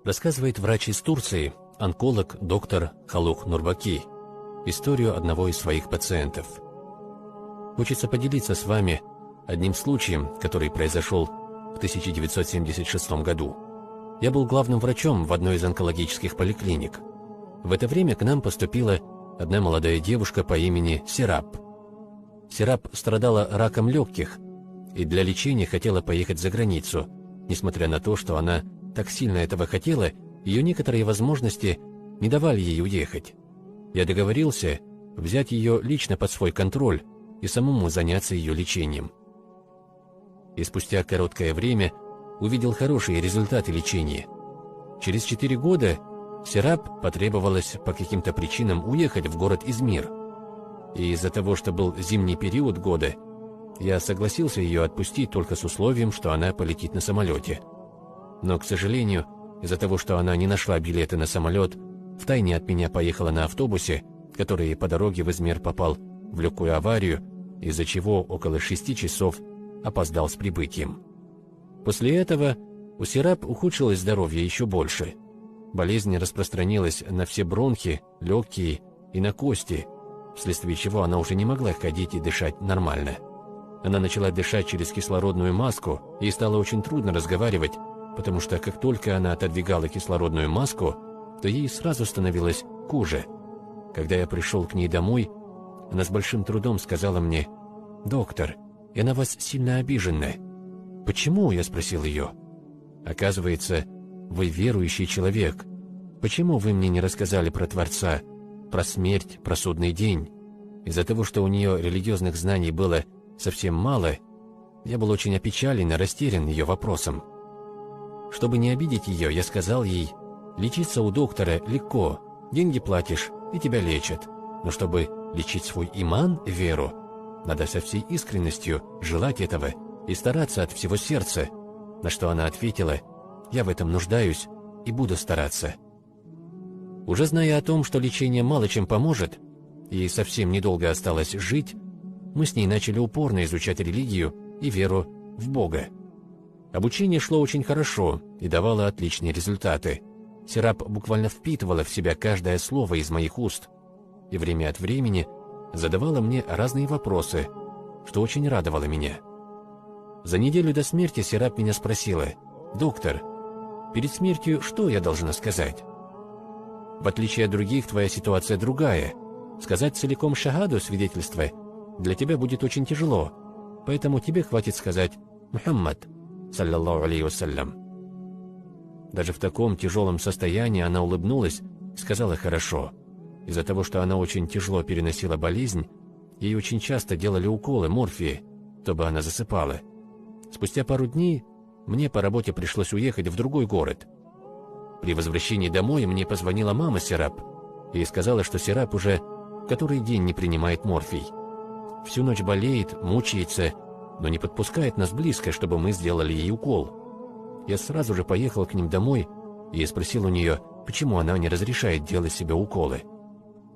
Рассказывает врач из Турции, онколог доктор Халух Нурбаки, историю одного из своих пациентов. Хочется поделиться с вами одним случаем, который произошел в 1976 году. Я был главным врачом в одной из онкологических поликлиник. В это время к нам поступила одна молодая девушка по имени Серап. Серап страдала раком легких и для лечения хотела поехать за границу. Несмотря на то, что она так сильно этого хотела, ее некоторые возможности не давали ей уехать. Я договорился взять ее лично под свой контроль и самому заняться ее лечением. И спустя короткое время увидел хорошие результаты лечения. Через 4 года Серап потребовалось по каким-то причинам уехать в город Измир. И из-за того, что был зимний период года, я согласился ее отпустить только с условием, что она полетит на самолете. Но, к сожалению, из-за того, что она не нашла билеты на самолет, втайне от меня поехала на автобусе, который по дороге в Измир попал в легкую аварию, из-за чего около 6 часов опоздал с прибытием. После этого у Серап ухудшилось здоровье еще больше. Болезнь распространилась на все бронхи, легкие и на кости, вследствие чего она уже не могла ходить и дышать нормально. Она начала дышать через кислородную маску, ей стало очень трудно разговаривать, потому что как только она отодвигала кислородную маску, то ей сразу становилось хуже. Когда я пришел к ней домой, она с большим трудом сказала мне: «Доктор, я на вас сильно обижена». «Почему?» – я спросил ее. «Оказывается, вы верующий человек. Почему вы мне не рассказали про Творца, про смерть, про судный день?» Из-за того, что у нее религиозных знаний было совсем мало, я был очень опечален и растерян ее вопросом. Чтобы не обидеть ее, я сказал ей: «Лечиться у доктора легко, деньги платишь, и тебя лечат. Но чтобы лечить свой иман, веру, надо со всей искренностью желать этого и стараться от всего сердца». На что она ответила: «Я в этом нуждаюсь и буду стараться». Уже зная о том, что лечение мало чем поможет, и совсем недолго осталось жить, мы с ней начали упорно изучать религию и веру в Бога. Обучение шло очень хорошо и давало отличные результаты. Серап буквально впитывала в себя каждое слово из моих уст и время от времени задавала мне разные вопросы, что очень радовало меня. За неделю до смерти Серап меня спросила: «Доктор, перед смертью что я должна сказать?» «В отличие от других, твоя ситуация другая. Сказать целиком шахаду, свидетельство, для тебя будет очень тяжело, поэтому тебе хватит сказать «Мухаммад, саллаллаху алейхи вассалям». Даже в таком тяжелом состоянии она улыбнулась и сказала: «Хорошо». Из-за того, что она очень тяжело переносила болезнь, ей очень часто делали уколы морфия, чтобы она засыпала. Спустя пару дней мне по работе пришлось уехать в другой город. При возвращении домой мне позвонила мама Серап и сказала, что Серап уже который день не принимает морфий. Всю ночь болеет, мучается, но не подпускает нас близко, чтобы мы сделали ей укол. Я сразу же поехал к ним домой и спросил у нее, почему она не разрешает делать себе уколы.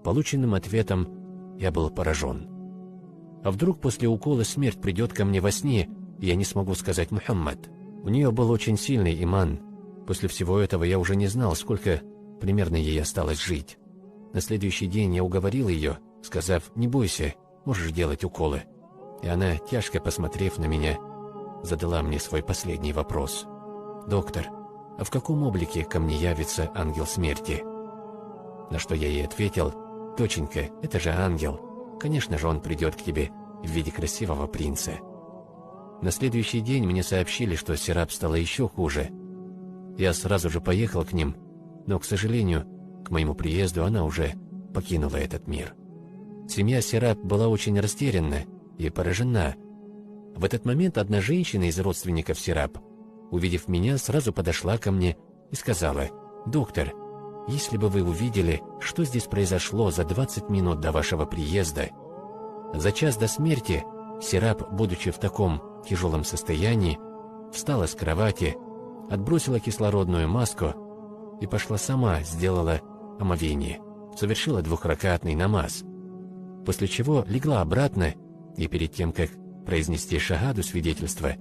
Полученным ответом я был поражен. А вдруг после укола смерть придет ко мне во сне, и я не смогу сказать «Мухаммад»? У нее был очень сильный иман. После всего этого я уже не знал, сколько примерно ей осталось жить. На следующий день я уговорил ее, сказав: «Не бойся, можешь делать уколы». И она, тяжко посмотрев на меня, задала мне свой последний вопрос: «Доктор, а в каком облике ко мне явится ангел смерти?» На что я ей ответил: «Доченька, это же ангел. Конечно же, он придет к тебе в виде красивого принца». На следующий день мне сообщили, что Серап стало еще хуже. Я сразу же поехал к ним, но, к сожалению, к моему приезду она уже покинула этот мир. Семья Серап была очень растеряна и поражена. В этот момент одна женщина из родственников Серап, увидев меня, сразу подошла ко мне и сказала: «Доктор, если бы вы увидели, что здесь произошло за 20 минут до вашего приезда». За час до смерти Серап, будучи в таком тяжелом состоянии, встала с кровати, отбросила кислородную маску и пошла сама, сделала омовение, совершила 2-ракатный намаз, после чего легла обратно и перед тем, как произнести шахаду свидетельства,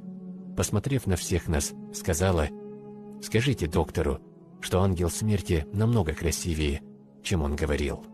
посмотрев на всех нас, сказала: «Скажите доктору, что ангел смерти намного красивее, чем он говорил.